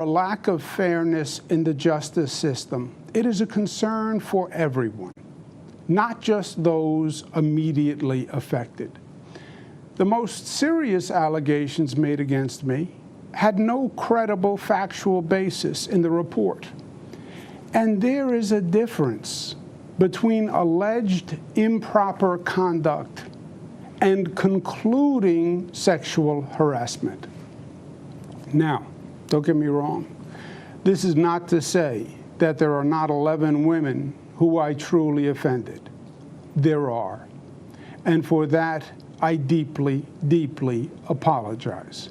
A lack of fairness in the justice system. It is a concern for everyone, not just those immediately affected. The most serious allegations made against me had no credible factual basis in the report. And there is a difference between alleged improper conduct and concluding sexual harassment. Now, don't get me wrong. This is not to say that there are not 11 women who I truly offended. There are. And for that, I deeply, deeply apologize.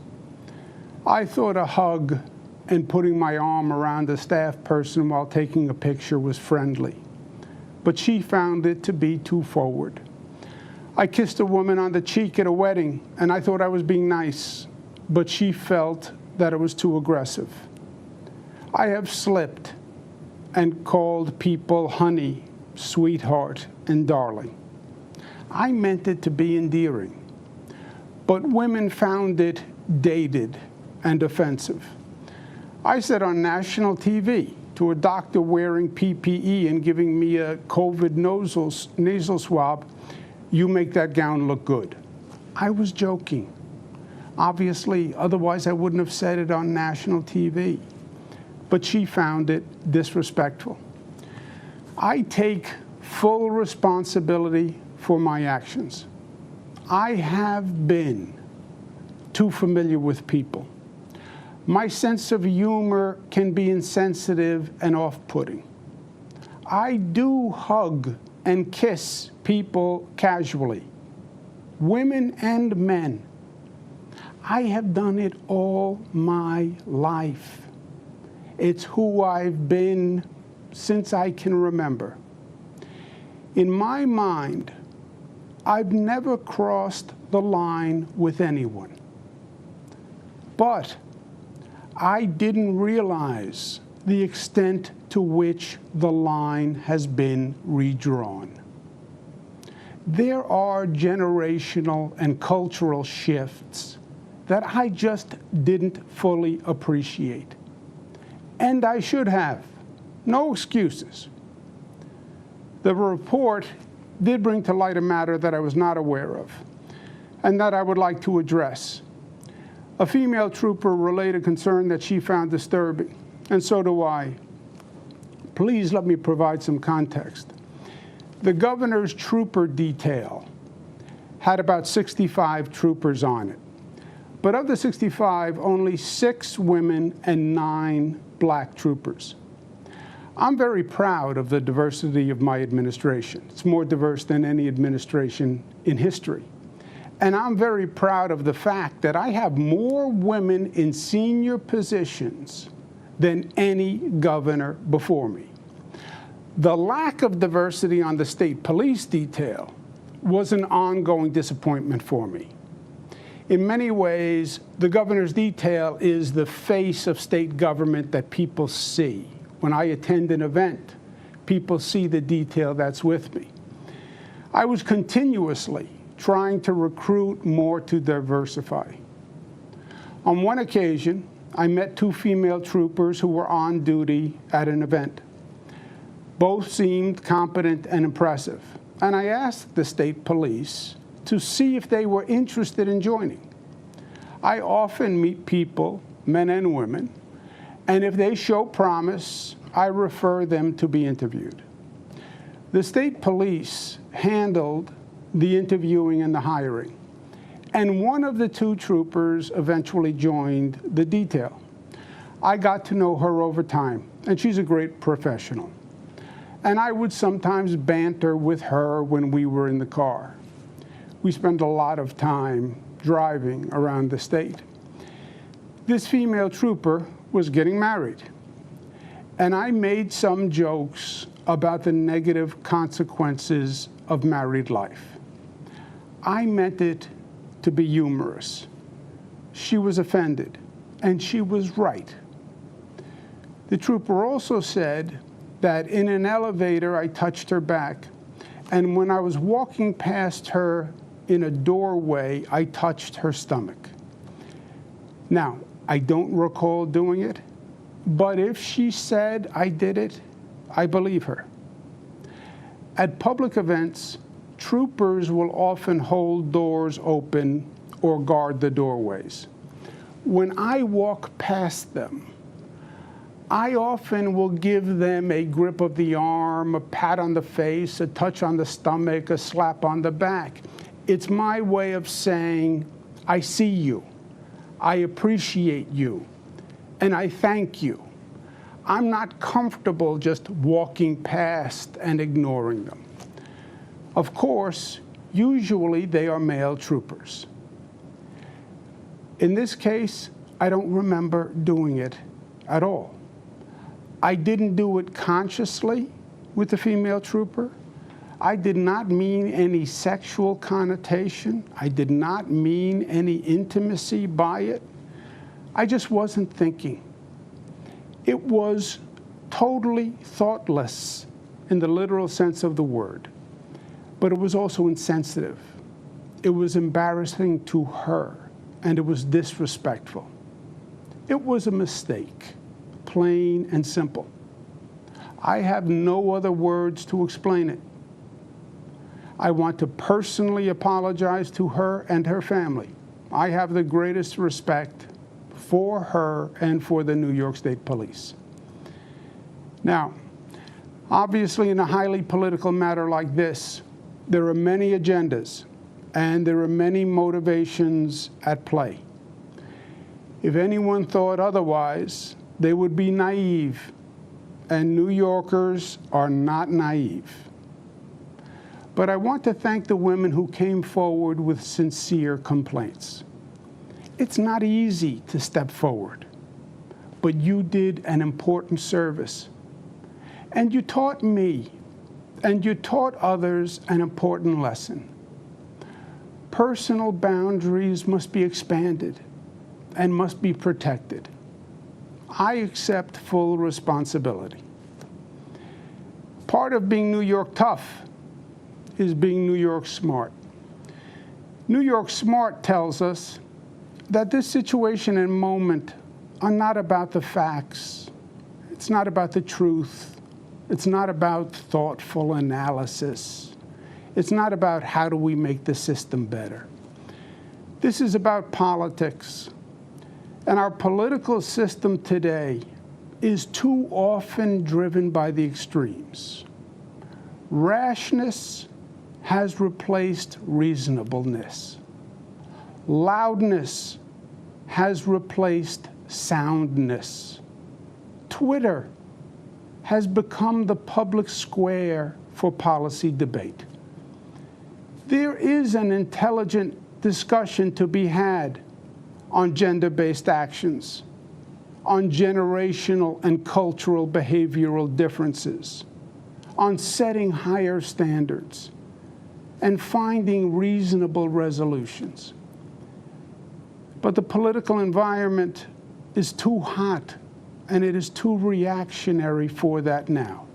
I thought a hug and putting my arm around a staff person while taking a picture was friendly, but she found it to be too forward. I kissed a woman on the cheek at a wedding, and I thought I was being nice, but she felt that it was too aggressive. I have slipped and called people honey, sweetheart, and darling. I meant it to be endearing, but women found it dated and offensive. I said on national TV to a doctor wearing PPE and giving me a COVID nasal swab, "You make that gown look good." I was joking. Obviously, otherwise I wouldn't have said it on national TV. But she found it disrespectful. I take full responsibility for my actions. I have been too familiar with people. My sense of humor can be insensitive and off-putting. I do hug and kiss people casually, women and men. I have done it all my life. It's who I've been since I can remember. In my mind, I've never crossed the line with anyone. But I didn't realize the extent to which the line has been redrawn. There are generational and cultural shifts that I just didn't fully appreciate. And I should have. No excuses. The report did bring to light a matter that I was not aware of and that I would like to address. A female trooper relayed a concern that she found disturbing, and so do I. Please let me provide some context. The governor's trooper detail had about 65 troopers on it. But of the 65, only 6 women and 9 black troopers. I'm very proud of the diversity of my administration. It's more diverse than any administration in history. And I'm very proud of the fact that I have more women in senior positions than any governor before me. The lack of diversity on the state police detail was an ongoing disappointment for me. In many ways, the governor's detail is the face of state government that people see. When I attend an event, people see the detail that's with me. I was continuously trying to recruit more to diversify. On one occasion, I met 2 female troopers who were on duty at an event. Both seemed competent and impressive, and I asked the state police to see if they were interested in joining. I often meet people, men and women, and if they show promise, I refer them to be interviewed. The state police handled the interviewing and the hiring, and one of the 2 troopers eventually joined the detail. I got to know her over time, and she's a great professional. And I would sometimes banter with her when we were in the car. We spend a lot of time driving around the state. This female trooper was getting married, and I made some jokes about the negative consequences of married life. I meant it to be humorous. She was offended, and she was right. The trooper also said that in an elevator I touched her back, and when I was walking past her in a doorway, I touched her stomach. Now, I don't recall doing it, But if she said I did it, I believe her. At public events, troopers will often hold doors open or guard the doorways. When I walk past them, I often will give them a grip of the arm, a pat on the face, a touch on the stomach, a slap on the back. It's my way of saying, I see you, I appreciate you, and I thank you. I'm not comfortable just walking past and ignoring them. Of course, usually they are male troopers. In this case, I don't remember doing it at all. I didn't do it consciously with the female trooper. I did not mean any sexual connotation. I did not mean any intimacy by it. I just wasn't thinking. It was totally thoughtless in the literal sense of the word, but it was also insensitive. It was embarrassing to her, and it was disrespectful. It was a mistake, plain and simple. I have no other words to explain it. I want to personally apologize to her and her family. I have the greatest respect for her and for the New York State Police. Now, obviously, in a highly political matter like this, there are many agendas and there are many motivations at play. If anyone thought otherwise, they would be naive, and New Yorkers are not naive. But I want to thank the women who came forward with sincere complaints. It's not easy to step forward, but you did an important service. And you taught me, and you taught others an important lesson. Personal boundaries must be expanded and must be protected. I accept full responsibility. Part of being New York tough is being New York smart. New York smart tells us that this situation and moment are not about the facts. It's not about the truth. It's not about thoughtful analysis. It's not about how do we make the system better. This is about politics. And our political system today is too often driven by the extremes. Rashness has replaced reasonableness. Loudness has replaced soundness. Twitter has become the public square for policy debate. There is an intelligent discussion to be had on gender-based actions, on generational and cultural behavioral differences, on setting higher standards, and finding reasonable resolutions. But the political environment is too hot, and it is too reactionary for that now.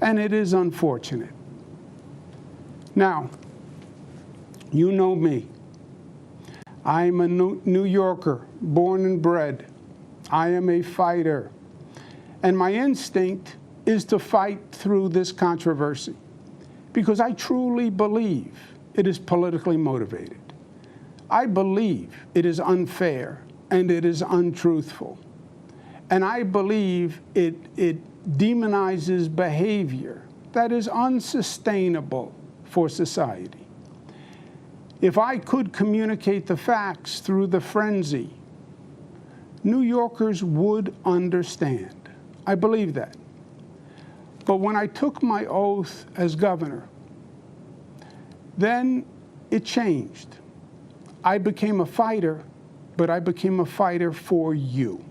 And it is unfortunate. Now, you know me. I'm a New Yorker, born and bred. I am a fighter. And my instinct is to fight through this controversy because I truly believe it is politically motivated. I believe it is unfair and it is untruthful. And I believe it demonizes behavior that is unsustainable for society. If I could communicate the facts through the frenzy, New Yorkers would understand. I believe that. But when I took my oath as governor, then it changed. I became a fighter, but I became a fighter for you.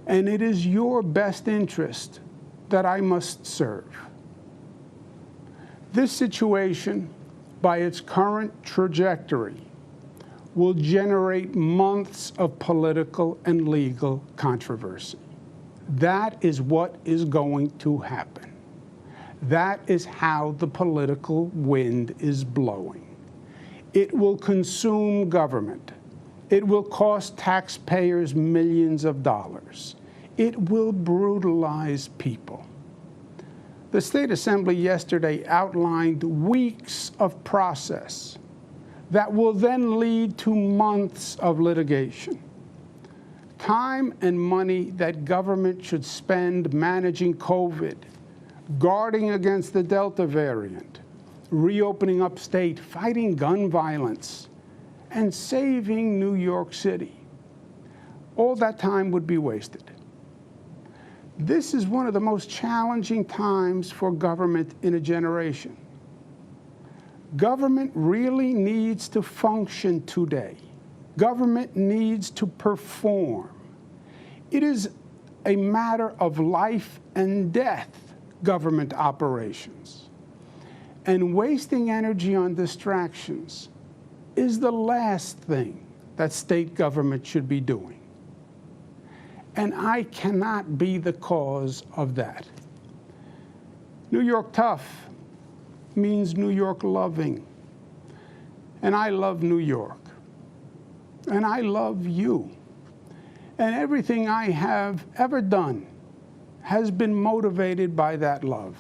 And it is your best interest that I must serve. This situation, by its current trajectory, will generate months of political and legal controversy. That is what is going to happen. That is how the political wind is blowing. It will consume government. It will cost taxpayers millions of dollars. It will brutalize people. The State Assembly yesterday outlined weeks of process that will then lead to months of litigation. Time and money that government should spend managing COVID, guarding against the Delta variant, reopening upstate, fighting gun violence, and saving New York City. All that time would be wasted. This is one of the most challenging times for government in a generation. Government really needs to function today. Government needs to perform. It is a matter of life and death, government operations. And wasting energy on distractions is the last thing that state government should be doing. And I cannot be the cause of that. New York tough means New York loving. And I love New York. And I love you. And everything I have ever done has been motivated by that love.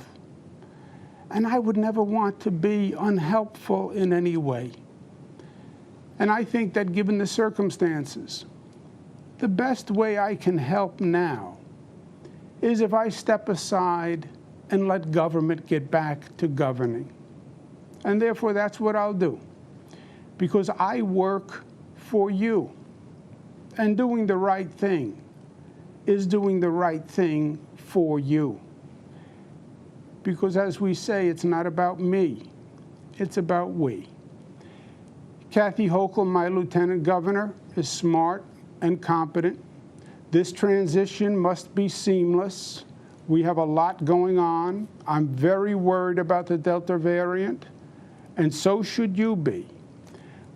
And I would never want to be unhelpful in any way. And I think that given the circumstances, the best way I can help now is if I step aside and let government get back to governing. And therefore, that's what I'll do, because I work for you. And doing the right thing is doing the right thing for you. Because as we say, it's not about me, it's about we. Kathy Hochul, my lieutenant governor, is smart and competent. This transition must be seamless. We have a lot going on. I'm very worried about the Delta variant, and so should you be.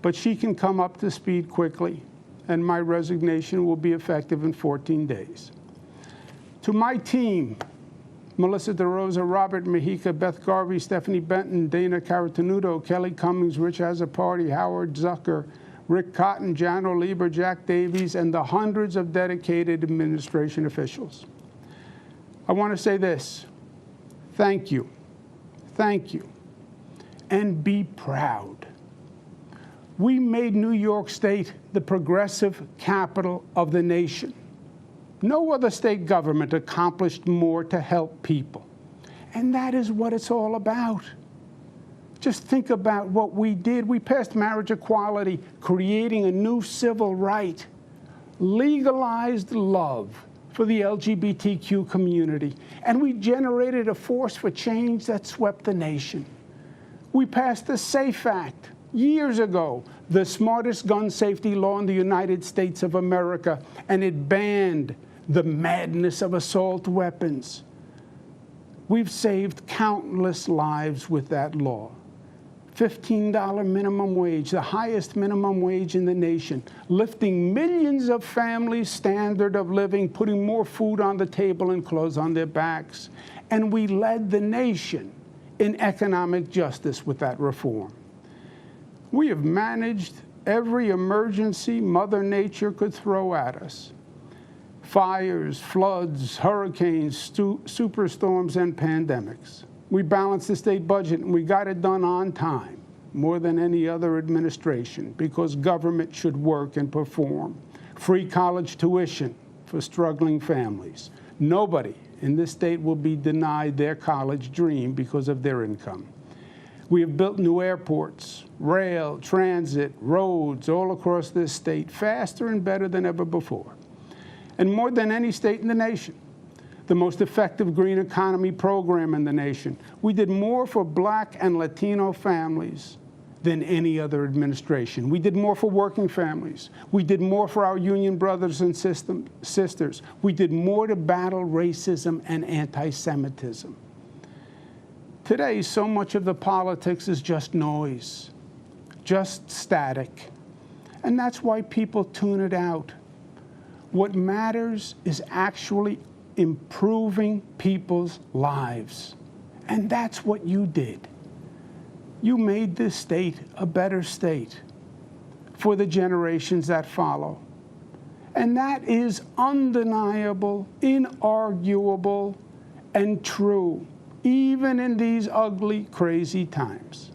But she can come up to speed quickly, and my resignation will be effective in 14 days. To my team, Melissa DeRosa, Robert Mejica, Beth Garvey, Stephanie Benton, Dana Caratanudo, Kelly Cummings, Rich Azzapardi, Howard Zucker, Rick Cotton, Jano Lieber, Jack Davies, and the hundreds of dedicated administration officials. I want to say this: thank you, and be proud. We made New York State the progressive capital of the nation. No other state government accomplished more to help people. And that is what it's all about. Just think about what we did. We passed marriage equality, creating a new civil right, legalized love for the LGBTQ community, and we generated a force for change that swept the nation. We passed the SAFE Act years ago, the smartest gun safety law in the United States of America, and it banned the madness of assault weapons. We've saved countless lives with that law. $15 minimum wage, the highest minimum wage in the nation, lifting millions of families' standard of living, putting more food on the table and clothes on their backs. And we led the nation in economic justice with that reform. We have managed every emergency Mother Nature could throw at us. Fires, floods, hurricanes, superstorms, and pandemics. We balanced the state budget, and we got it done on time, more than any other administration, because government should work and perform. Free college tuition for struggling families. Nobody in this state will be denied their college dream because of their income. We have built new airports, rail, transit, roads all across this state, faster and better than ever before, and more than any state in the nation. The most effective green economy program in the nation. We did more for Black and Latino families than any other administration. We did more for working families. We did more for our union brothers and sisters. We did more to battle racism and anti-Semitism. Today, so much of the politics is just noise, just static. And that's why people tune it out. What matters is actually improving people's lives. And that's what you did. You made this state a better state for the generations that follow. And that is undeniable, inarguable, and true, even in these ugly, crazy times.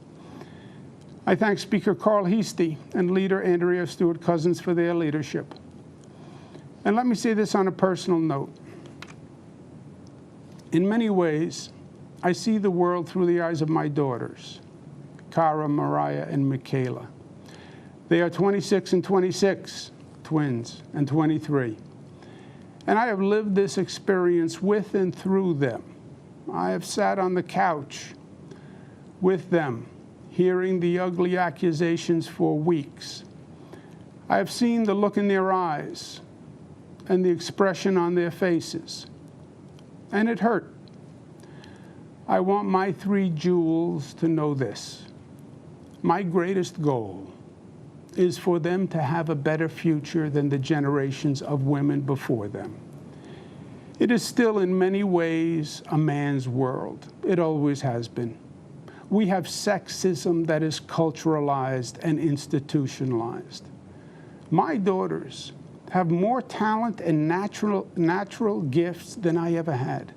I thank Speaker Carl Heastie and Leader Andrea Stewart Cousins for their leadership. And let me say this on a personal note. In many ways, I see the world through the eyes of my daughters, Cara, Mariah, and Michaela. They are 26 and 26, twins, and 23. And I have lived this experience with and through them. I have sat on the couch with them, hearing the ugly accusations for weeks. I have seen the look in their eyes and the expression on their faces, and it hurt. I want my three jewels to know this. My greatest goal is for them to have a better future than the generations of women before them. It is still in many ways a man's world. It always has been. We have sexism that is culturalized and institutionalized. My daughters have more talent and natural gifts than I ever had.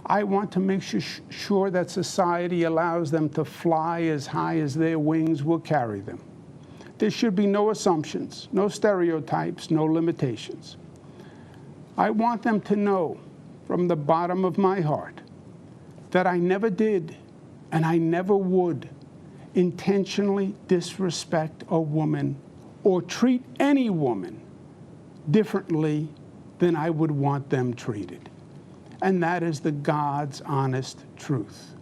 I want to make sure that society allows them to fly as high as their wings will carry them. There should be no assumptions, no stereotypes, no limitations. I want them to know from the bottom of my heart that I never did and I never would intentionally disrespect a woman or treat any woman differently than I would want them treated. And that is the God's honest truth.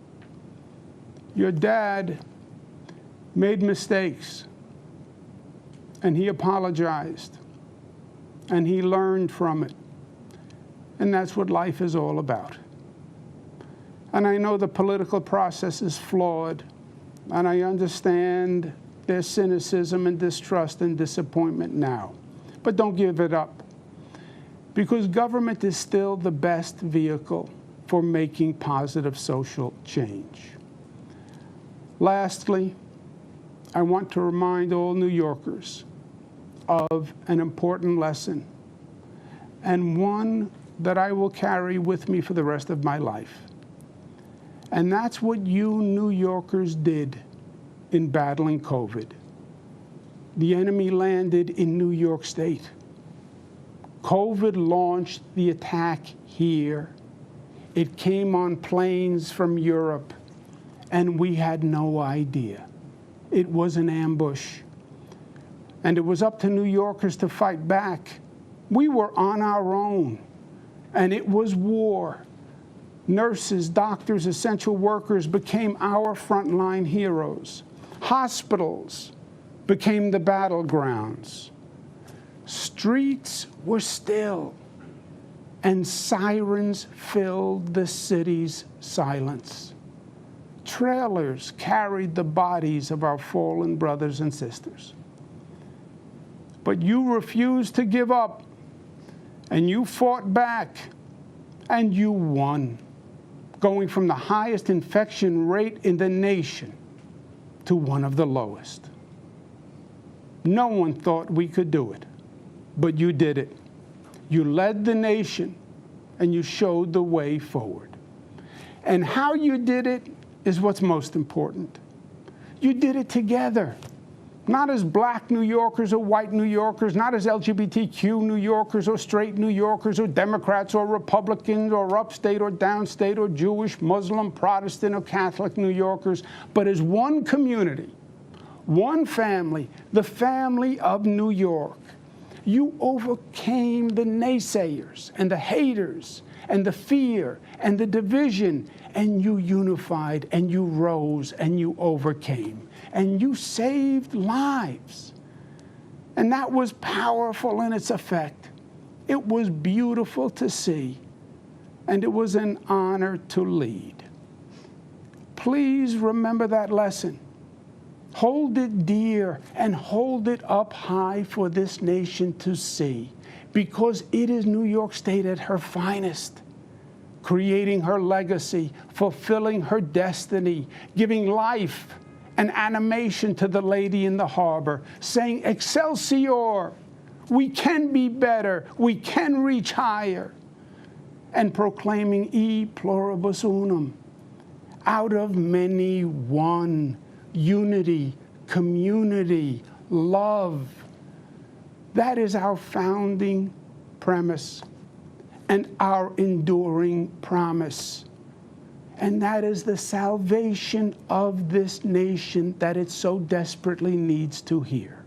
Your dad made mistakes, and he apologized, and he learned from it. And that's what life is all about. And I know the political process is flawed, and I understand their cynicism and distrust and disappointment now. But don't give it up, because government is still the best vehicle for making positive social change. Lastly, I want to remind all New Yorkers of an important lesson, and one that I will carry with me for the rest of my life. And that's what you New Yorkers did in battling COVID. The enemy landed in New York State. COVID launched the attack here. It came on planes from Europe, and we had no idea. It was an ambush. And it was up to New Yorkers to fight back. We were on our own, and it was war. Nurses, doctors, essential workers became our frontline heroes. Hospitals became the battlegrounds. Streets were still, and sirens filled the city's silence. Trailers carried the bodies of our fallen brothers and sisters. But you refused to give up, and you fought back, and you won, going from the highest infection rate in the nation to one of the lowest. No one thought we could do it, but you did it. You led the nation, and you showed the way forward. And how you did it is what's most important. You did it together, not as black New Yorkers or white New Yorkers, not as LGBTQ New Yorkers or straight New Yorkers or Democrats or Republicans or upstate or downstate or Jewish, Muslim, Protestant or Catholic New Yorkers, but as one community, one family, the family of New York. You overcame the naysayers and the haters and the fear and the division, and you unified and you rose and you overcame and you saved lives. And that was powerful in its effect. It was beautiful to see, and it was an honor to lead. Please remember that lesson. Hold it dear and hold it up high for this nation to see, because it is New York State at her finest, creating her legacy, fulfilling her destiny, giving life and animation to the lady in the harbor, saying, "Excelsior," We can be better. We can reach higher. And proclaiming e pluribus unum, out of many one, unity, community, love. That is our founding premise and our enduring promise. And that is the salvation of this nation that it so desperately needs to hear.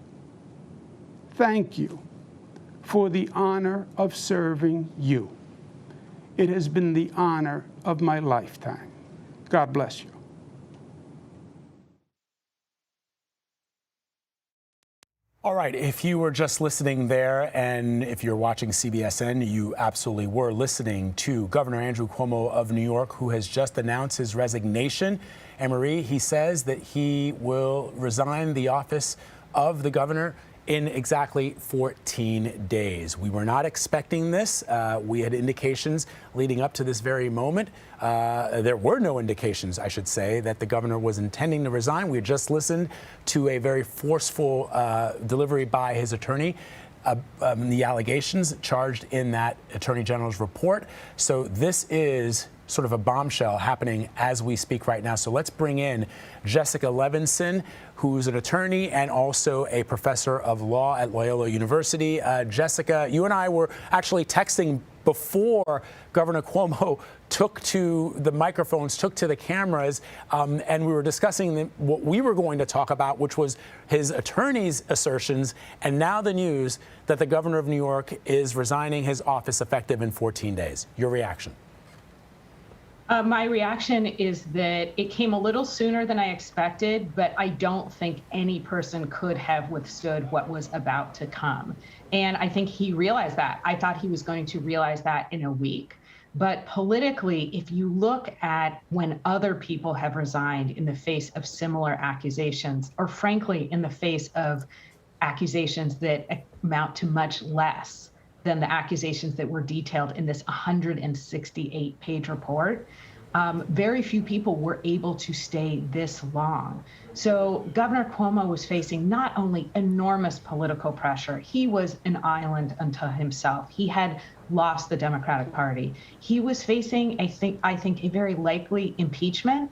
Thank you for the honor of serving you. It has been the honor of my lifetime. God bless you. All right, if you were just listening there, and if you're watching CBSN, you absolutely were listening to Governor Andrew Cuomo of New York, who has just announced his resignation. And Marie, he says that he will resign the office of the governor in exactly 14 days. We were not expecting this. We had indications leading up to this very moment. There were no indications, I should say, that the governor was intending to resign. We had just listened to a very forceful delivery by his attorney. The allegations charged in that Attorney General's report. So this is sort of a bombshell happening as we speak right now. So let's bring in Jessica Levinson, who's an attorney and also a professor of law at Loyola University. Jessica, you and I were actually texting before Governor Cuomo took to the microphones, took to the cameras, and we were discussing what we were going to talk about, which was his attorney's assertions, and now the news that the governor of New York is resigning his office effective in 14 days. Your reaction? My reaction is that it came a little sooner than I expected, but I don't think any person could have withstood what was about to come. And I think he realized that. I thought he was going to realize that in a week. But politically, if you look at when other people have resigned in the face of similar accusations, or frankly, in the face of accusations that amount to much less than the accusations that were detailed in this 168-page report, very few people were able to stay this long. So Governor Cuomo was facing not only enormous political pressure, he was an island unto himself. He had lost the Democratic Party. He was facing, I think, a very likely impeachment,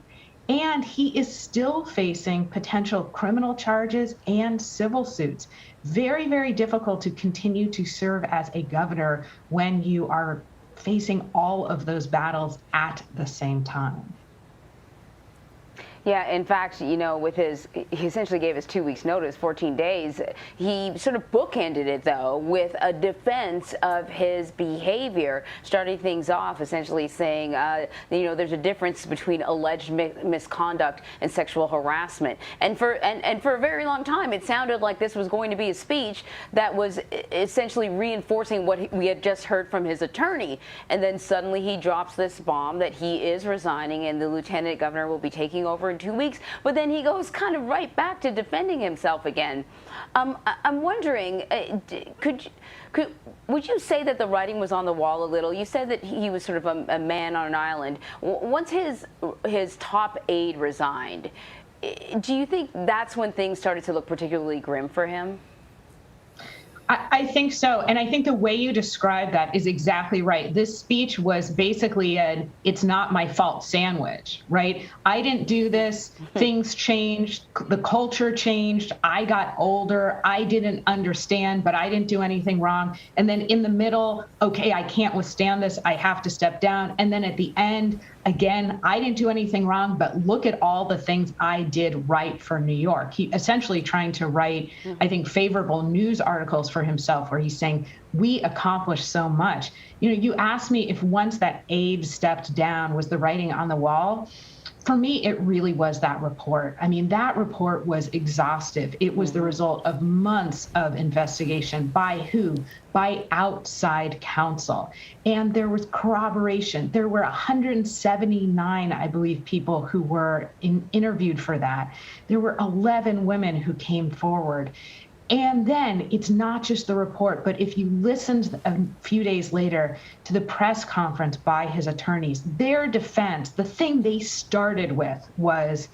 and he is still facing potential criminal charges and civil suits. Very, very difficult to continue to serve as a governor when you are facing all of those battles at the same time. Yeah, in fact, you know, with he essentially gave us 2 weeks notice, 14 days. He sort of bookended it, though, with a defense of his behavior, starting things off essentially saying, you know, there's a difference between alleged misconduct and sexual harassment. And for a very long time, it sounded like this was going to be a speech that was essentially reinforcing what we had just heard from his attorney. And then suddenly he drops this bomb that he is resigning and the lieutenant governor will be taking over in 2 weeks, but then he goes kind of right back to defending himself again. I'm wondering, would you say that the writing was on the wall a little? You said that he was sort of a man on an island. Once his top aide resigned, do you think that's when things started to look particularly grim for him? I think so. And I think the way you describe that is exactly right. This speech was basically an "it's not my fault" sandwich, right? I didn't do this. Things changed. The culture changed. I got older. I didn't understand, but I didn't do anything wrong. And then in the middle, okay, I can't withstand this. I have to step down. And then at the end, again, I didn't do anything wrong, but look at all the things I did right for New York. He essentially trying to write, I think, favorable news articles for himself, where he's saying, we accomplished so much. You know, you asked me if once that aide stepped down was the writing on the wall. For me, it really was that report. I mean, that report was exhaustive. It was the result of months of investigation. By who? By outside counsel. And there was corroboration. There were 179, I believe, people who were interviewed for that. There were 11 women who came forward. And then it's not just the report, but if you listened a few days later to the press conference by his attorneys, their defense, the thing they started with was,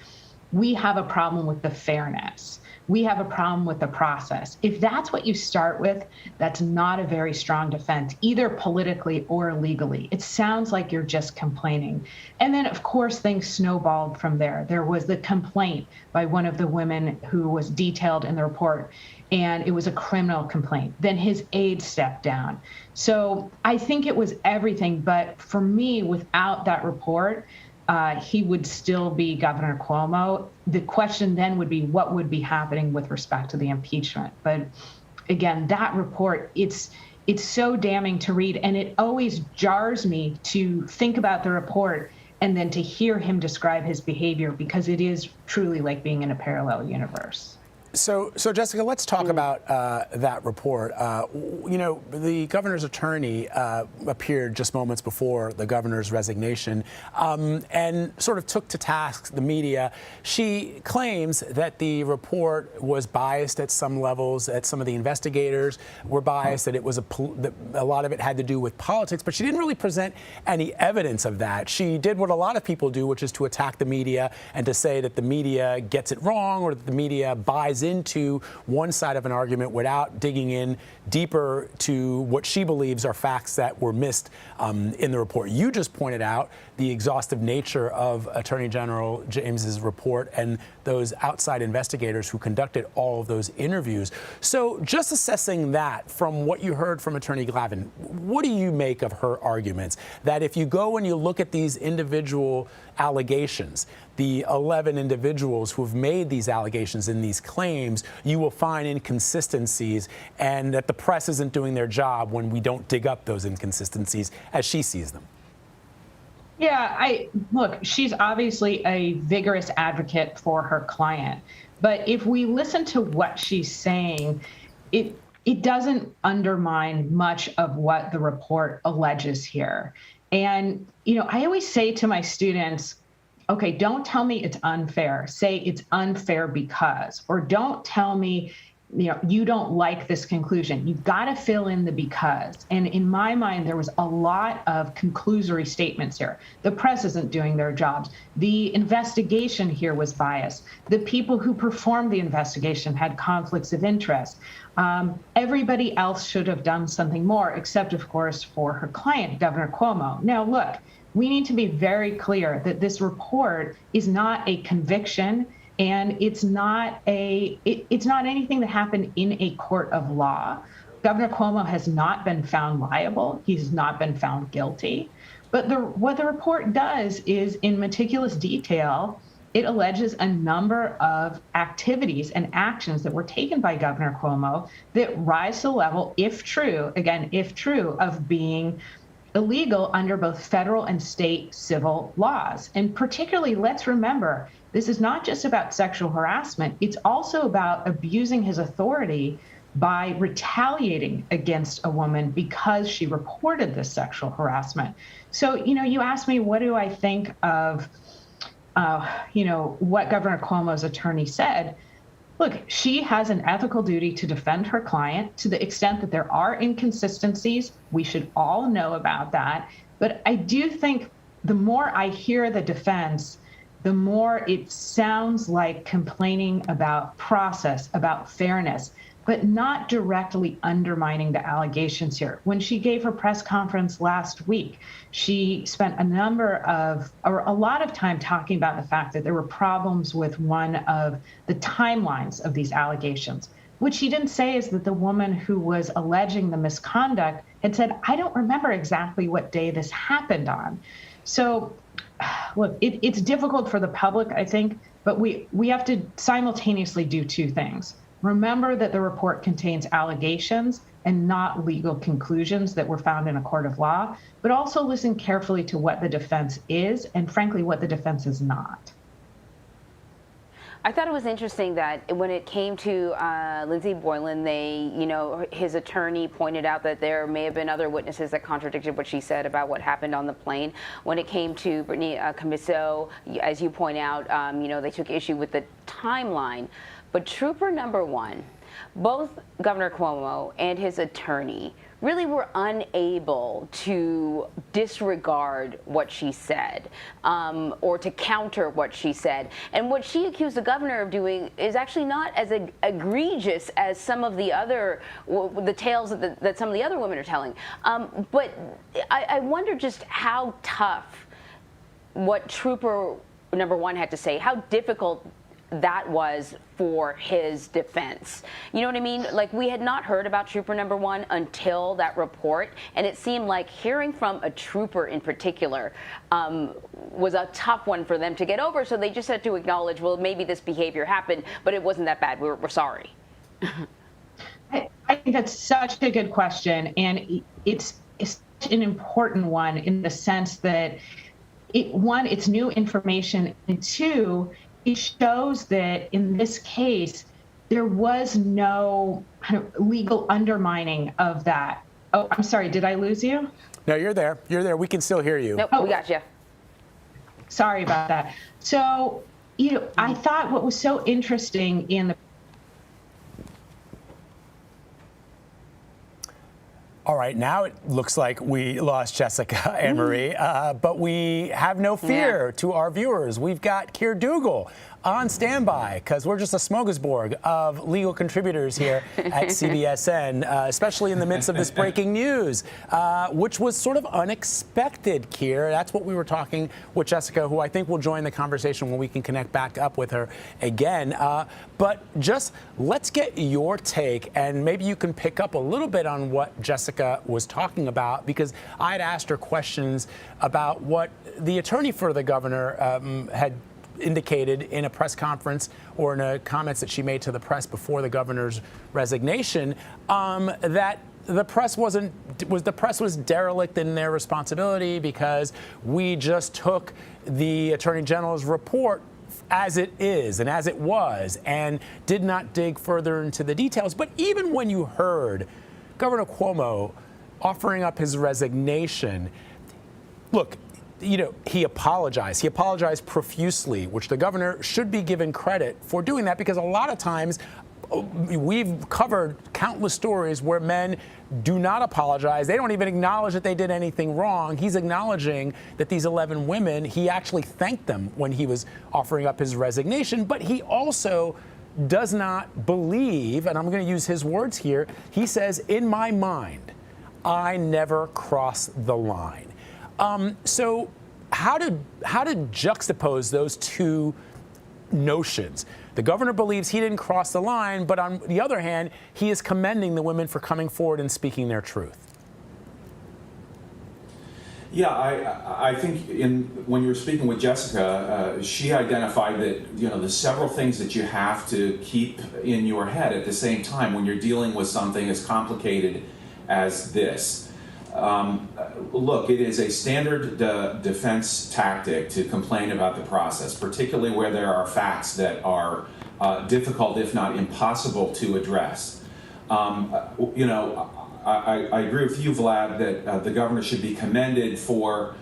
we have a problem with the fairness. We have a problem with the process. If that's what you start with, that's not a very strong defense, either politically or legally. It sounds like you're just complaining. And then, of course, things snowballed from there. There was the complaint by one of the women who was detailed in the report, and it was a criminal complaint. Then his aide stepped down. So I think it was everything. But for me, without that report, he would still be Governor Cuomo. The question then would be what would be happening with respect to the impeachment. But again, that report, it's so damning to read, and it always jars me to think about the report and then to hear him describe his behavior, because it is truly like being in a parallel universe. So Jessica, let's talk about that report. You know, the governor's attorney appeared just moments before the governor's resignation and sort of took to task the media. She claims that the report was biased at some levels, that some of the investigators were biased, that it was that a lot of it had to do with politics, but she didn't really present any evidence of that. She did what a lot of people do, which is to attack the media and to say that the media gets it wrong or that the media buys into one side of an argument without digging in deeper to what she believes are facts that were missed in the report. You just pointed out the exhaustive nature of Attorney General James's report and those outside investigators who conducted all of those interviews. So just assessing that from what you heard from Attorney Glavin, what do you make of her arguments that if you go and you look at these individual allegations, the 11 individuals who have made these allegations and these claims, you will find inconsistencies, and that the press isn't doing their job when we don't dig up those inconsistencies as she sees them? Yeah, look, she's obviously a vigorous advocate for her client. But if we listen to what she's saying, it doesn't undermine much of what the report alleges here. And, you know, I always say to my students, okay, don't tell me it's unfair. Say it's unfair because, or don't tell me, you know, you don't like this conclusion. You've got to fill in the because. And in my mind, there was a lot of conclusory statements here. The press isn't doing their jobs. The investigation here was biased. The people who performed the investigation had conflicts of interest. Everybody else should have done something more, except, of course, for her client, Governor Cuomo. Now, look, we need to be very clear that this report is not a conviction, and it's not anything that happened in a court of law. Governor Cuomo has not been found liable. He's not been found guilty. But what the report does is, in meticulous detail, it alleges a number of activities and actions that were taken by Governor Cuomo that rise to the level, if true, again, if true, of being illegal under both federal and state civil laws. And particularly, let's remember, this is not just about sexual harassment. It's also about abusing his authority by retaliating against a woman because she reported this sexual harassment. So, you know, you asked me, what do I think of, you know, what Governor Cuomo's attorney said? Look, she has an ethical duty to defend her client to the extent that there are inconsistencies. We should all know about that. But I do think the more I hear the defense, the more it sounds like complaining about process, about fairness, but not directly undermining the allegations here. When she gave her press conference last week, she spent a lot of time talking about the fact that there were problems with one of the timelines of these allegations. What she didn't say is that the woman who was alleging the misconduct had said, I don't remember exactly what day this happened on. So, look, it's difficult for the public, I think, but we have to simultaneously do two things. Remember that the report contains allegations and not legal conclusions that were found in a court of law, but also listen carefully to what the defense is and, frankly, what the defense is not. I thought it was interesting that when it came to Lindsey Boylan, his attorney pointed out that there may have been other witnesses that contradicted what she said about what happened on the plane. When it came to Brittany Commisso, as you point out, they took issue with the timeline. But trooper number one, both Governor Cuomo and his attorney really were unable to disregard what she said or to counter what she said. And what she accused the governor of doing is actually not as egregious as some of the other, the tales that some of the other women are telling. But I wonder just how tough what Trooper number one had to say, how difficult that was for his defense. You know what I mean? Like, we had not heard about Trooper number one until that report, and it seemed like hearing from a trooper in particular was a tough one for them to get over, so they just had to acknowledge, well, maybe this behavior happened, but it wasn't that bad. We're sorry. I think that's such a good question, and it's such an important one in the sense that, one, it's new information, and two, it shows that in this case, there was no kind of legal undermining of that. Oh, I'm sorry, did I lose you? No, you're there. You're there. We can still hear you. Nope, we got you. Sorry about that. So, I thought what was so interesting in the All right, now it looks like we lost Jessica Ann Marie, but we have no fear to our viewers. We've got Keir Dougal on standby because we're just a smorgasbord of legal contributors here at CBSN, especially in the midst of this breaking news, which was sort of unexpected, Keir. That's what we were talking with Jessica, who I think will join the conversation when we can connect back up with her again. But just let's get your take, and maybe you can pick up a little bit on what Jessica was talking about, because I'd asked her questions about what the attorney for the governor had indicated in a press conference or in a comments that she made to the press before the governor's resignation, that the press was derelict in their responsibility because we just took the attorney general's report as it is and as it was and did not dig further into the details. But even when you heard Governor Cuomo offering up his resignation, look, he apologized. He apologized profusely, which the governor should be given credit for doing that, because a lot of times we've covered countless stories where men do not apologize. They don't even acknowledge that they did anything wrong. He's acknowledging that these 11 women, he actually thanked them when he was offering up his resignation, but he also does not believe, and I'm going to use his words here, he says, in my mind, I never cross the line. So how to juxtapose those two notions? The governor believes he didn't cross the line, but on the other hand, he is commending the women for coming forward and speaking their truth. Yeah, I think when you were speaking with Jessica, she identified that there's several things that you have to keep in your head at the same time when you're dealing with something as complicated as this. Look, it is a standard defense tactic to complain about the process, particularly where there are facts that are difficult, if not impossible, to address. I agree with you, Vlad, that the governor should be commended for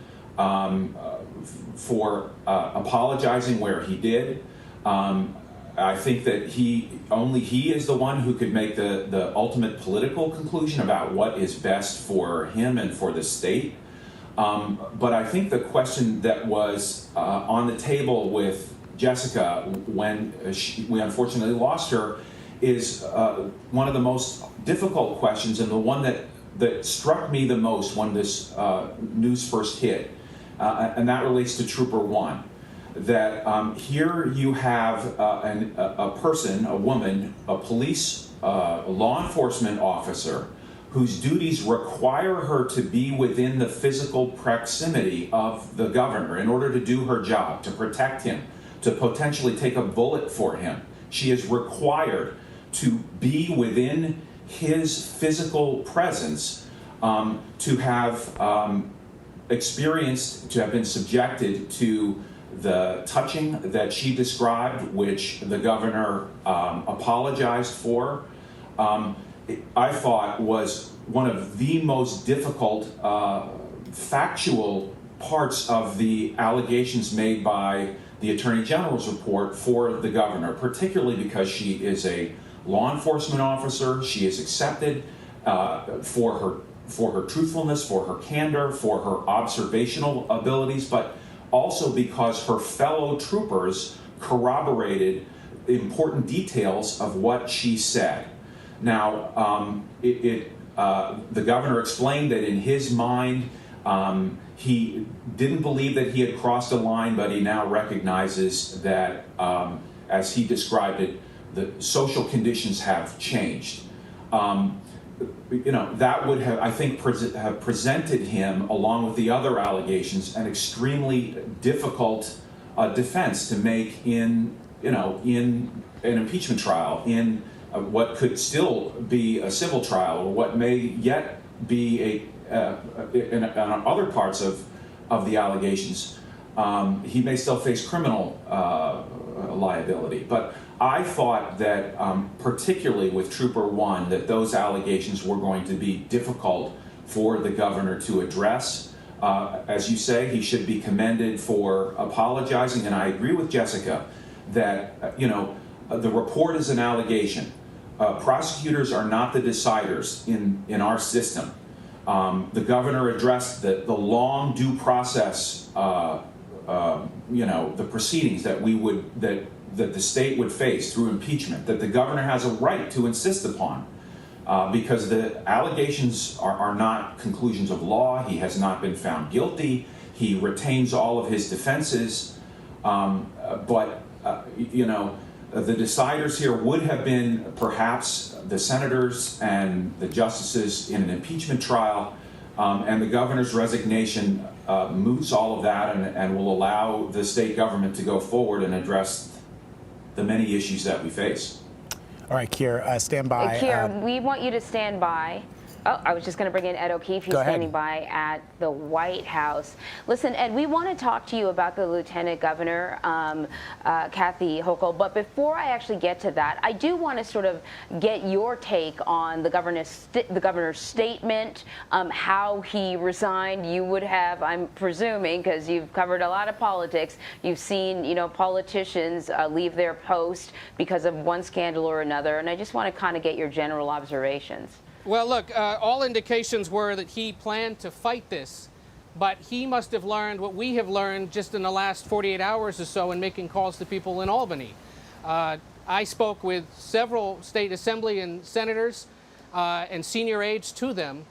apologizing where he did. I think that only he is the one who could make the ultimate political conclusion about what is best for him and for the state. But I think the question that was on the table with Jessica when we unfortunately lost her is one of the most difficult questions, and the one that struck me the most when this news first hit, and that relates to Trooper 1. That here you have a person, a woman, a police law enforcement officer whose duties require her to be within the physical proximity of the governor in order to do her job, to protect him, to potentially take a bullet for him. She is required to be within his physical presence, to have experienced, to have been subjected to the touching that she described, which the governor apologized for, I thought was one of the most difficult factual parts of the allegations made by the Attorney General's report for the governor, particularly because she is a law enforcement officer. She is accepted for her for her truthfulness, for her candor, for her observational abilities, but also because her fellow troopers corroborated important details of what she said. Now, the governor explained that in his mind, he didn't believe that he had crossed a line, but he now recognizes that, as he described it, the social conditions have changed. That would have, I think, have presented him, along with the other allegations, an extremely difficult defense to make in an impeachment trial, in what could still be a civil trial, or what may yet be in other parts of the allegations. He may still face criminal liability, but I thought that, particularly with Trooper 1, that those allegations were going to be difficult for the governor to address. As you say, he should be commended for apologizing, and I agree with Jessica that, the report is an allegation. Prosecutors are not the deciders in our system. The governor addressed the long due process, the proceedings that the state would face through impeachment, that the governor has a right to insist upon, because the allegations are not conclusions of law. He has not been found guilty. He retains all of his defenses, but the deciders here would have been perhaps the senators and the justices in an impeachment trial, and the governor's resignation moots all of that and will allow the state government to go forward and address the many issues that we face. All right, Keir, stand by. Keir, we want you to stand by. Oh, I was just going to bring in Ed O'Keefe. He's standing by at the White House. Listen, Ed, we want to talk to you about the Lieutenant Governor, Kathy Hochul. But before I actually get to that, I do want to sort of get your take on the governor's statement, how he resigned. You would have, I'm presuming, because you've covered a lot of politics, you've seen, politicians leave their post because of one scandal or another. And I just want to kind of get your general observations. Well, look, all indications were that he planned to fight this, but he must have learned what we have learned just in the last 48 hours or so in making calls to people in Albany. I spoke with several state assembly and senators and senior aides to them.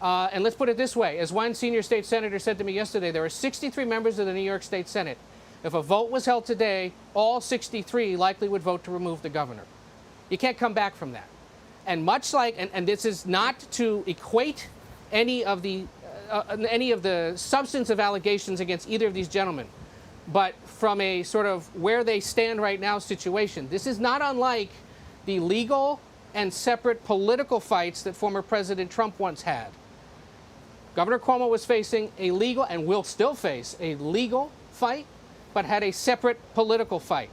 And let's put it this way. As one senior state senator said to me yesterday, there are 63 members of the New York State Senate. If a vote was held today, all 63 likely would vote to remove the governor. You can't come back from that. And much like, and this is not to equate any of the substance of allegations against either of these gentlemen, but from a sort of where they stand right now situation, this is not unlike the legal and separate political fights that former President Trump once had. Governor Cuomo was facing a legal, and will still face, a legal fight, but had a separate political fight.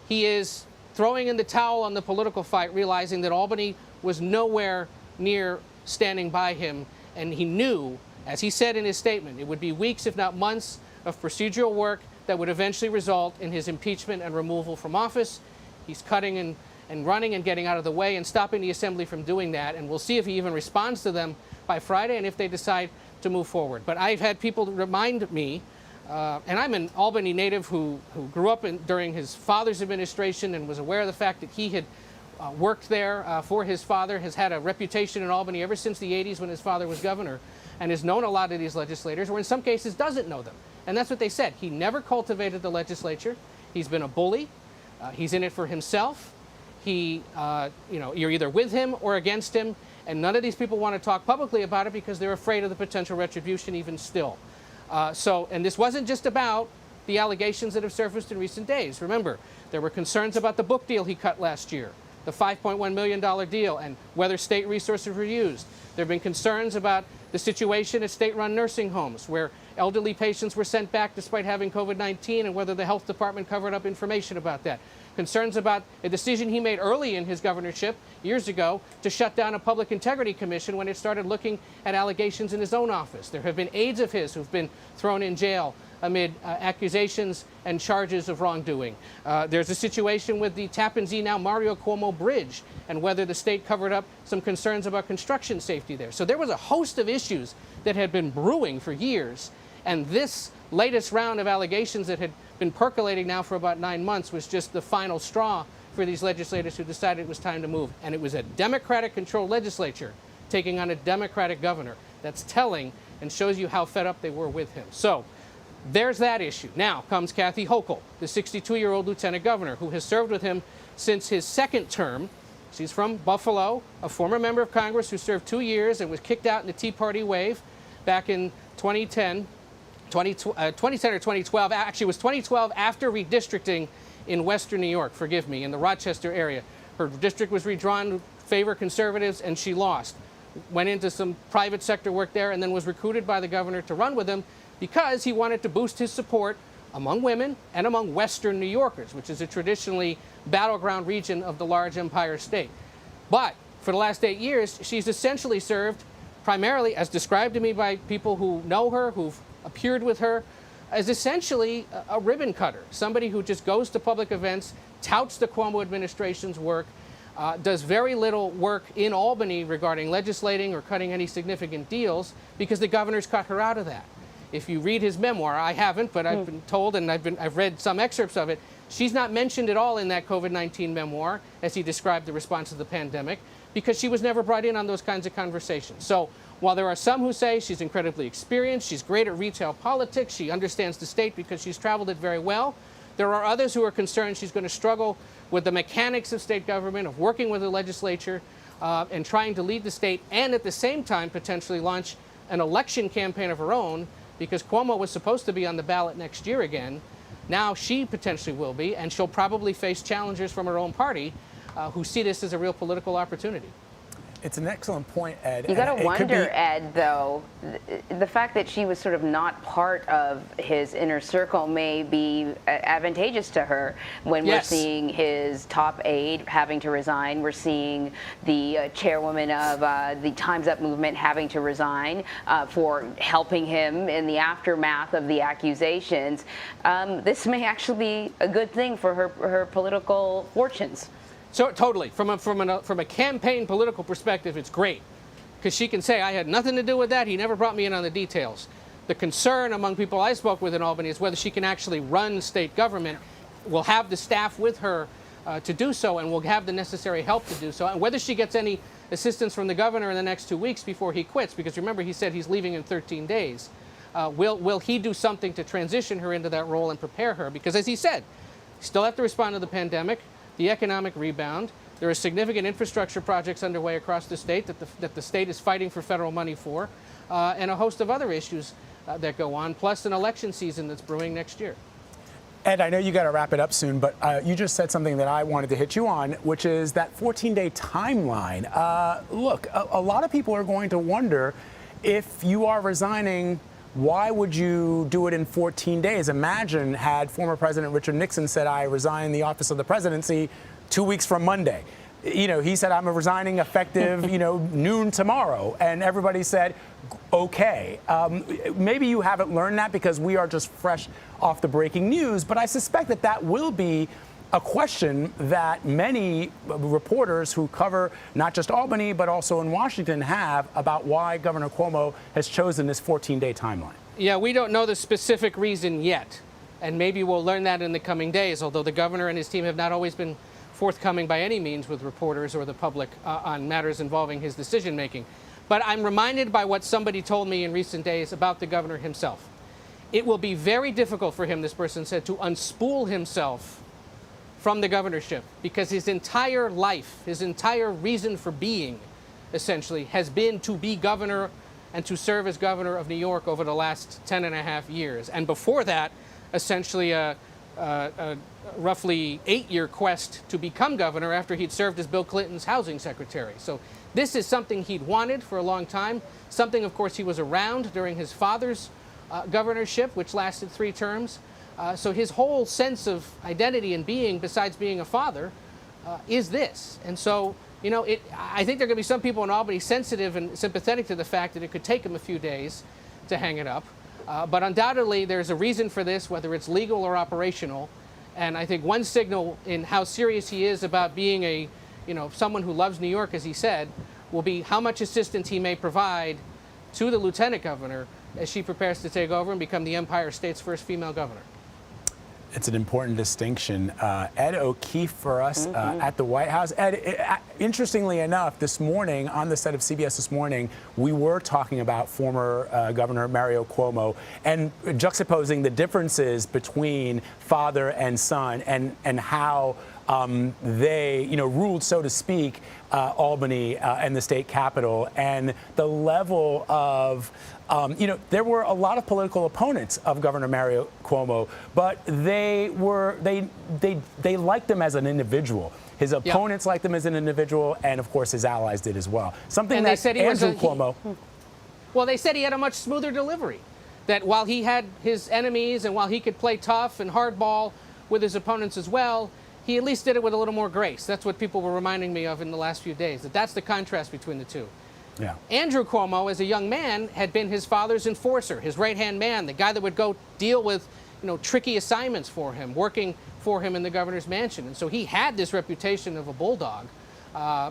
He is throwing in the towel on the political fight, realizing that Albany was nowhere near standing by him, and he knew, as he said in his statement, it would be weeks, if not months, of procedural work that would eventually result in his impeachment and removal from office. He's cutting and running and getting out of the way and stopping the assembly from doing that, and we'll see if he even responds to them by Friday and if they decide to move forward. But I've had people remind me, and I'm an Albany native who grew up during his father's administration and was aware of the fact that he had worked there for his father, has had a reputation in Albany ever since the 80s when his father was governor, and has known a lot of these legislators, or in some cases doesn't know them. And that's what they said. He never cultivated the legislature. He's been a bully. He's in it for himself. You're either with him or against him, and none of these people want to talk publicly about it because they're afraid of the potential retribution even still. And this wasn't just about the allegations that have surfaced in recent days. Remember, there were concerns about the book deal he cut last year, the $5.1 million deal, and whether state resources were used. There have been concerns about the situation at state-run nursing homes, where elderly patients were sent back despite having COVID-19, and whether the health department covered up information about that. Concerns about a decision he made early in his governorship years ago to shut down a public integrity commission when it started looking at allegations in his own office. There have been aides of his who've been thrown in jail amid accusations and charges of wrongdoing. There's a situation with the Tappan Zee, now Mario Cuomo Bridge, and whether the state covered up some concerns about construction safety there. So there was a host of issues that had been brewing for years, and this latest round of allegations that had been percolating now for about 9 months was just the final straw for these legislators who decided it was time to move. And it was a Democratic-controlled legislature taking on a Democratic governor. That's telling and shows you how fed up they were with him. So there's that issue. Now comes Kathy Hochul, the 62-year-old lieutenant governor who has served with him since his second term. She's from Buffalo, a former member of Congress who served 2 years and was kicked out in the Tea Party wave back in 2010 or 2012. Actually, it was 2012 after redistricting in Western New York, forgive me, in the Rochester area. Her district was redrawn to favor conservatives, and she lost. Went into some private sector work there and then was recruited by the governor to run with him because he wanted to boost his support among women and among Western New Yorkers, which is a traditionally battleground region of the large Empire State. But for the last 8 years, she's essentially served primarily, as described to me by people who know her, who've appeared with her, as essentially a ribbon cutter, somebody who just goes to public events, touts the Cuomo administration's work, does very little work in Albany regarding legislating or cutting any significant deals because the governor's cut her out of that. If you read his memoir, I haven't, but I've been told, and I've read some excerpts of it, she's not mentioned at all in that COVID-19 memoir as he described the response to the pandemic because she was never brought in on those kinds of conversations. So while there are some who say she's incredibly experienced, she's great at retail politics, she understands the state because she's traveled it very well, there are others who are concerned she's going to struggle with the mechanics of state government, of working with the legislature and trying to lead the state and at the same time potentially launch an election campaign of her own because Cuomo was supposed to be on the ballot next year again. Now she potentially will be, and she'll probably face challengers from her own party who see this as a real political opportunity. It's an excellent point, Ed. You got to wonder, Ed, though, the fact that she was sort of not part of his inner circle may be advantageous to her when we're seeing his top aide having to resign. We're seeing the chairwoman of the Time's Up movement having to resign for helping him in the aftermath of the accusations. This may actually be a good thing for her political fortunes. So totally, from a campaign political perspective, it's great because she can say, I had nothing to do with that. He never brought me in on the details. The concern among people I spoke with in Albany is whether she can actually run state government, will have the staff with her to do so, and will have the necessary help to do so, and whether she gets any assistance from the governor in the next 2 weeks before he quits, because remember he said he's leaving in 13 days. Will he do something to transition her into that role and prepare her? Because as he said, still have to respond to the pandemic, the economic rebound. There are significant infrastructure projects underway across the state that the state is fighting for federal money for, and a host of other issues that go on, plus an election season that's brewing next year. Ed, I know you got to wrap it up soon, but you just said something that I wanted to hit you on, which is that 14-day timeline. Look, a lot of people are going to wonder if you are resigning, why would you do it in 14 days? Imagine had former President Richard Nixon said, I resign the office of the presidency 2 weeks from Monday. You know, he said, I'm resigning effective, noon tomorrow. And everybody said, okay. Maybe you haven't learned that because we are just fresh off the breaking news. But I suspect that that will be a question that many reporters who cover not just Albany, but also in Washington have about why Governor Cuomo has chosen this 14-day timeline. Yeah, we don't know the specific reason yet. And maybe we'll learn that in the coming days, although the governor and his team have not always been forthcoming by any means with reporters or the public on matters involving his decision-making. But I'm reminded by what somebody told me in recent days about the governor himself. It will be very difficult for him, this person said, to unspool himself from the governorship because his entire life, his entire reason for being, essentially, has been to be governor and to serve as governor of New York over the last 10 and a half years. And before that, essentially a roughly 8-year quest to become governor after he'd served as Bill Clinton's housing secretary. So this is something he'd wanted for a long time, something, of course, he was around during his father's governorship, which lasted 3 terms. So his whole sense of identity and being, besides being a father, is this. And so, I think there are going to be some people in Albany sensitive and sympathetic to the fact that it could take him a few days to hang it up. But undoubtedly, there's a reason for this, whether it's legal or operational. And I think one signal in how serious he is about being a, someone who loves New York, as he said, will be how much assistance he may provide to the lieutenant governor as she prepares to take over and become the Empire State's first female governor. It's an important distinction. Ed O'Keefe for us at the White House. Ed, interestingly enough, this morning, on the set of CBS This Morning, we were talking about former Governor Mario Cuomo and juxtaposing the differences between father and son and how they, ruled, so to speak, Albany and the state capitol, and the level of, there were a lot of political opponents of Governor Mario Cuomo, but they liked him as an individual. His opponents liked him as an individual, and of course his allies did as well. Something and that Cuomo. Well, they said he had a much smoother delivery. That while he had his enemies and while he could play tough and hardball with his opponents as well, he at least did it with a little more grace. That's what people were reminding me of in the last few days, that's the contrast between the two. Yeah. Andrew Cuomo, as a young man, had been his father's enforcer, his right-hand man, the guy that would go deal with, tricky assignments for him, working for him in the governor's mansion. And so he had this reputation of a bulldog,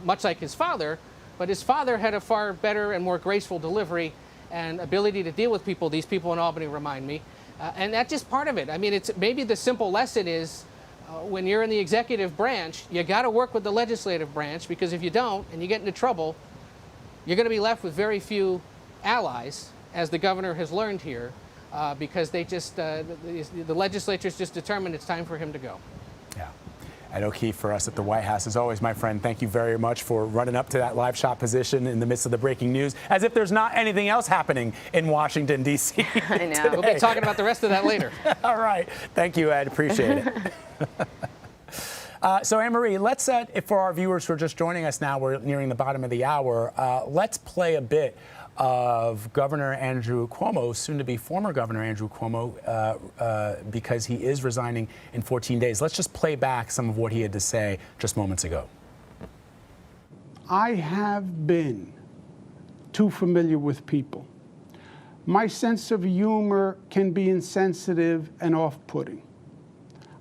much like his father, but his father had a far better and more graceful delivery and ability to deal with people. These people in Albany remind me. And that's just part of it. I mean, it's maybe the simple lesson is, when you're in the executive branch, you got to work with the legislative branch, because if you don't and you get into trouble, you're going to be left with very few allies, as the governor has learned here, because they just the legislature's just determined it's time for him to go. Yeah. Ed O'Keefe for us at the White House. As always, my friend, thank you very much for running up to that live shot position in the midst of the breaking news, as if there's not anything else happening in Washington, D.C. I know. Today. We'll be talking about the rest of that later. All right. Thank you, Ed. Appreciate it. So, Anne-Marie, let's, for our viewers who are just joining us now, we're nearing the bottom of the hour, let's play a bit of Governor Andrew Cuomo, soon-to-be former Governor Andrew Cuomo, because he is resigning in 14 days. Let's just play back some of what he had to say just moments ago. I have been too familiar with people. My sense of humor can be insensitive and off-putting.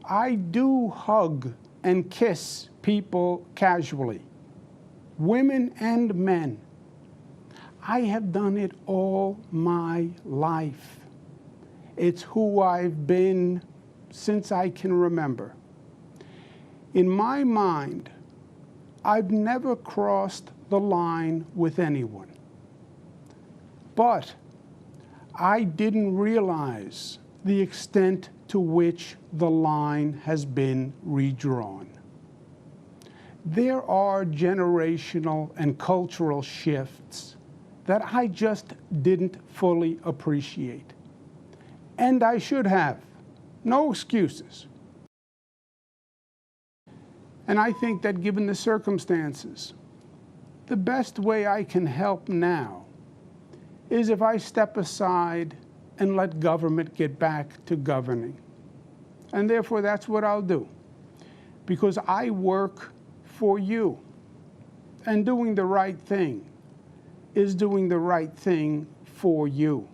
I do hug and kiss people casually, women and men. I have done it all my life. It's who I've been since I can remember. In my mind, I've never crossed the line with anyone. But I didn't realize the extent to which the line has been redrawn. There are generational and cultural shifts that I just didn't fully appreciate. And I should have. No excuses. And I think that given the circumstances, the best way I can help now is if I step aside and let government get back to governing. And therefore, that's what I'll do. Because I work for you. And doing the right thing is doing the right thing for you.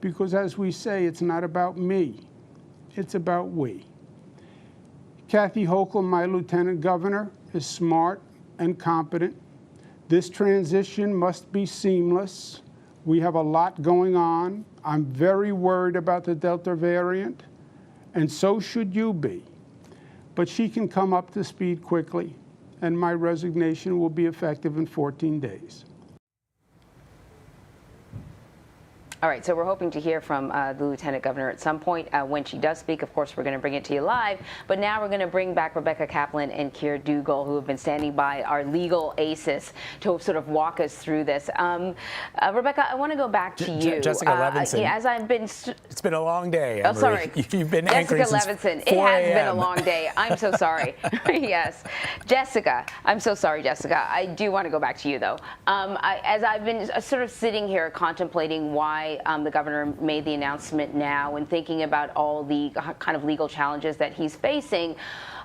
Because as we say, it's not about me, it's about we. Kathy Hochul, my lieutenant governor, is smart and competent. This transition must be seamless. We have a lot going on. I'm very worried about the Delta variant, and so should you be. But she can come up to speed quickly, and my resignation will be effective in 14 days. All right, so we're hoping to hear from the Lieutenant Governor at some point. When she does speak, of course, we're going to bring it to you live. But now we're going to bring back Rebecca Kaplan and Keir Dougal, who have been standing by, our legal aces, to sort of walk us through this. Rebecca, I want to go back to you. Jessica Levinson. Yeah, as I've been... It's been a long day, Oh, sorry. You've been Jessica anchoring since Levinson. 4 It has been a a.m. long day. I'm so sorry. Yes. Jessica, I'm so sorry, Jessica. I do want to go back to you, though. As I've been sort of sitting here contemplating why the governor made the announcement now and thinking about all the kind of legal challenges that he's facing,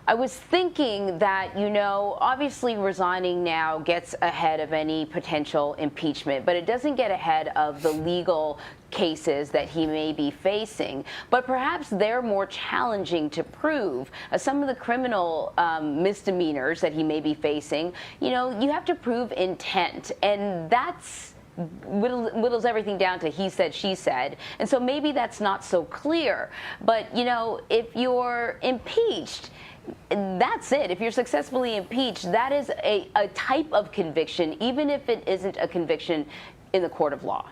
I was thinking that, you know, obviously resigning now gets ahead of any potential impeachment, but it doesn't get ahead of the legal cases that he may be facing. But perhaps they're more challenging to prove. Some of the criminal misdemeanors that he may be facing, you know, you have to prove intent, and that's whittles everything down to he said, she said. And so maybe that's not so clear. But, you know, if you're impeached, that's it. If you're successfully impeached, that is a type of conviction, even if it isn't a conviction in the court of law.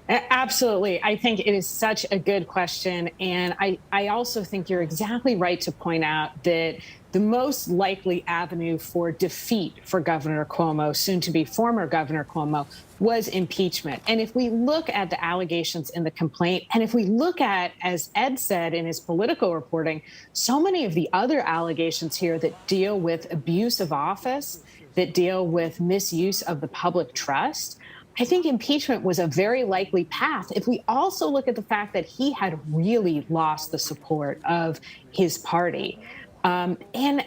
Absolutely. I think it is such a good question. And I also think you're exactly right to point out that the most likely avenue for defeat for Governor Cuomo, soon to be former Governor Cuomo, was impeachment. And if we look at the allegations in the complaint, and if we look at, as Ed said in his political reporting, so many of the other allegations here that deal with abuse of office, that deal with misuse of the public trust, I think impeachment was a very likely path. If we also look at the fact that he had really lost the support of his party. And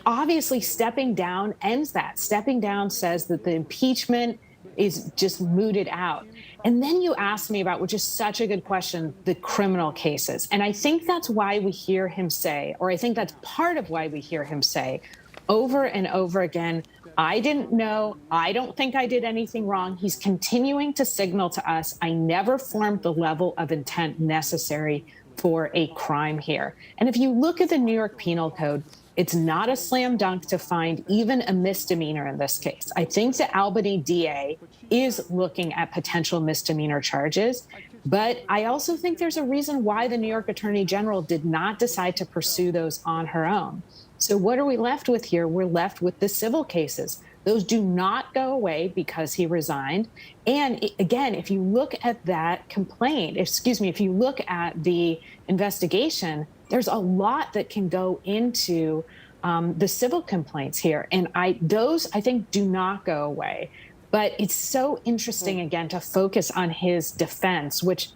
obviously stepping down ends that. Stepping down says that the impeachment is just mooted out. And then you asked me about, which is such a good question, the criminal cases. And I think that's why we hear him say, or I think that's part of why we hear him say over and over again, I didn't know. I don't think I did anything wrong. He's continuing to signal to us, I never formed the level of intent necessary for a crime here. And if you look at the New York Penal Code, it's not a slam dunk to find even a misdemeanor in this case. I think the Albany DA is looking at potential misdemeanor charges, but I also think there's a reason why the New York Attorney General did not decide to pursue those on her own. So what are we left with here? We're left with the civil cases. Those do not go away because he resigned. And again, if you look at that complaint, if you look at the investigation, there's a lot that can go into the civil complaints here. And those, I think, do not go away. But it's so interesting, again, to focus on his defense, which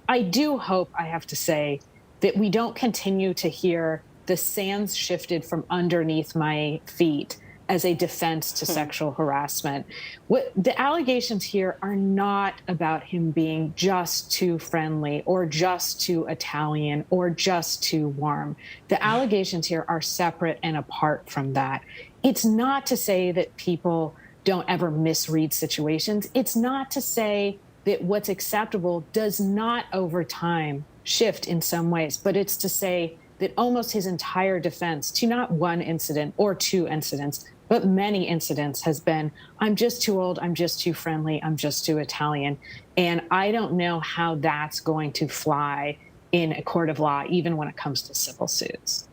I do hope, I have to say, that we don't continue to hear the sands shifted from underneath my feet as a defense to sexual harassment. The allegations here are not about him being just too friendly or just too Italian or just too warm. The allegations here are separate and apart from that. It's not to say that people don't ever misread situations. It's not to say that what's acceptable does not over time shift in some ways, but it's to say that almost his entire defense to not one incident or two incidents, but many incidents has been, I'm just too old, I'm just too friendly, I'm just too Italian. And I don't know how that's going to fly in a court of law, even when it comes to civil suits.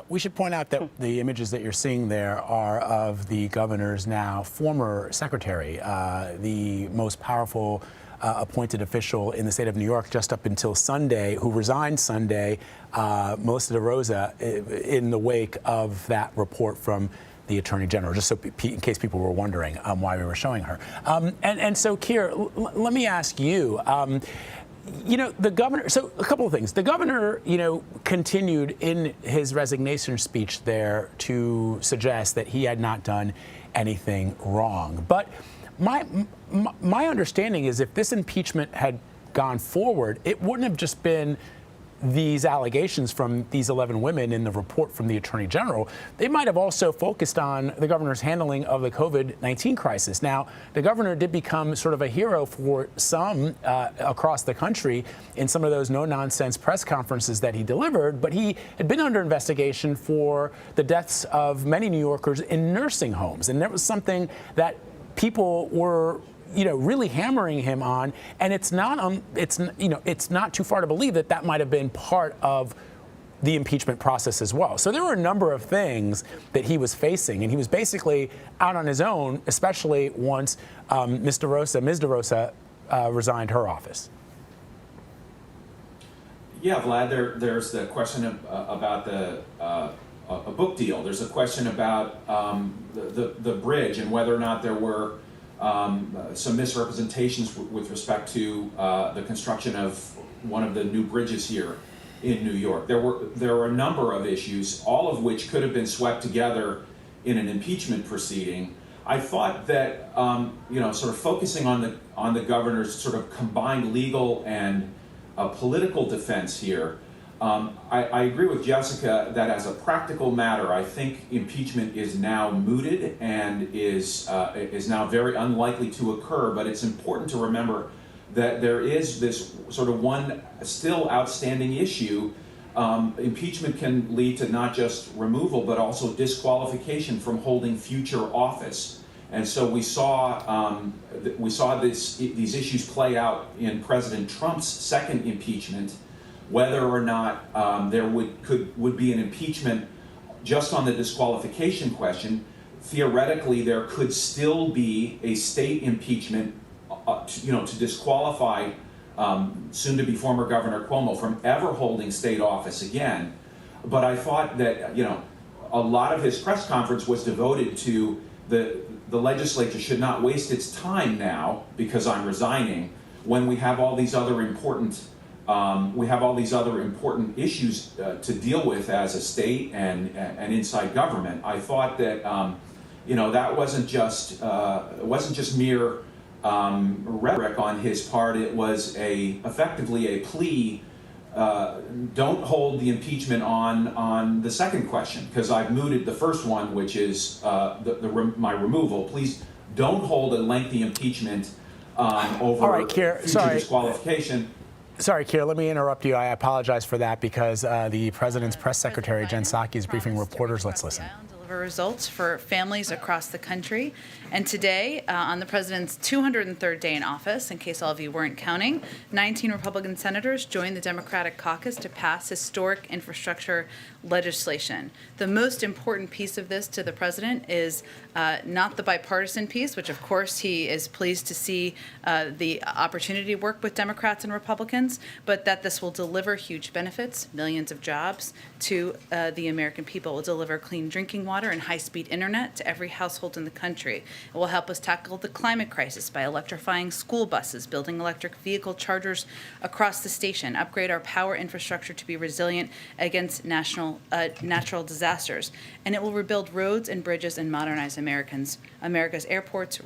We should point out that the images that you're seeing there are of the governor's now former secretary, the most powerful appointed official in the state of New York just up until Sunday, who resigned Sunday, Melissa DeRosa, in the wake of that report from the Attorney General, just so in case people were wondering why we were showing her. And so, Keir, let me ask you, you know, the governor, so a couple of things. The governor, you know, continued in his resignation speech there to suggest that he had not done anything wrong. But my understanding is if this impeachment had gone forward, it wouldn't have just been these allegations from these 11 women in the report from the Attorney General. They might have also focused on the governor's handling of the COVID-19 crisis. Now, the governor did become sort of a hero for some across the country in some of those no-nonsense press conferences that he delivered, but he had been under investigation for the deaths of many New Yorkers in nursing homes. And that was something that people were, you know, really hammering him on, and it's not it's not too far to believe that that might have been part of the impeachment process as well. So there were a number of things that he was facing, and he was basically out on his own, especially once Ms. DeRosa resigned her office. Yeah, Vlad, there's the question about a book deal. There's a question about the bridge and whether or not there were some misrepresentations with respect to the construction of one of the new bridges here in New York. There were a number of issues, all of which could have been swept together in an impeachment proceeding. I thought that sort of focusing on the governor's sort of combined legal and political defense here. I agree with Jessica that as a practical matter, I think impeachment is now mooted and is now very unlikely to occur. But it's important to remember that there is this sort of one still outstanding issue. Impeachment can lead to not just removal, but also disqualification from holding future office. And so we saw these issues play out in President Trump's second impeachment, whether or not there would be an impeachment just on the disqualification question. Theoretically, there could still be a state impeachment, to disqualify soon-to-be former Governor Cuomo from ever holding state office again. But I thought that a lot of his press conference was devoted to the legislature should not waste its time now because I'm resigning when we have all these other important issues to deal with as a state and inside government. I thought that that wasn't just mere rhetoric on his part. It was effectively a plea. Don't hold the impeachment on the second question, because I've mooted the first one, which is my removal. Please don't hold a lengthy impeachment over All right, Keir, future disqualification. Sorry, Keir, let me interrupt you. I apologize for that because the president's press secretary, Jen Psaki, is briefing reporters. Let's listen. Results for families across the country. And today, on the president's 203rd day in office, in case all of you weren't counting, 19 Republican senators joined the Democratic caucus to pass historic infrastructure legislation. The most important piece of this to the president is not the bipartisan piece, which of course he is pleased to see the opportunity to work with Democrats and Republicans, but that this will deliver huge benefits, millions of jobs to the American people. It will deliver clean drinking water and high-speed internet to every household in the country. It will help us tackle the climate crisis by electrifying school buses, building electric vehicle chargers across the station, upgrade our power infrastructure to be resilient against natural disasters, and it will rebuild roads and bridges and modernize America's airports,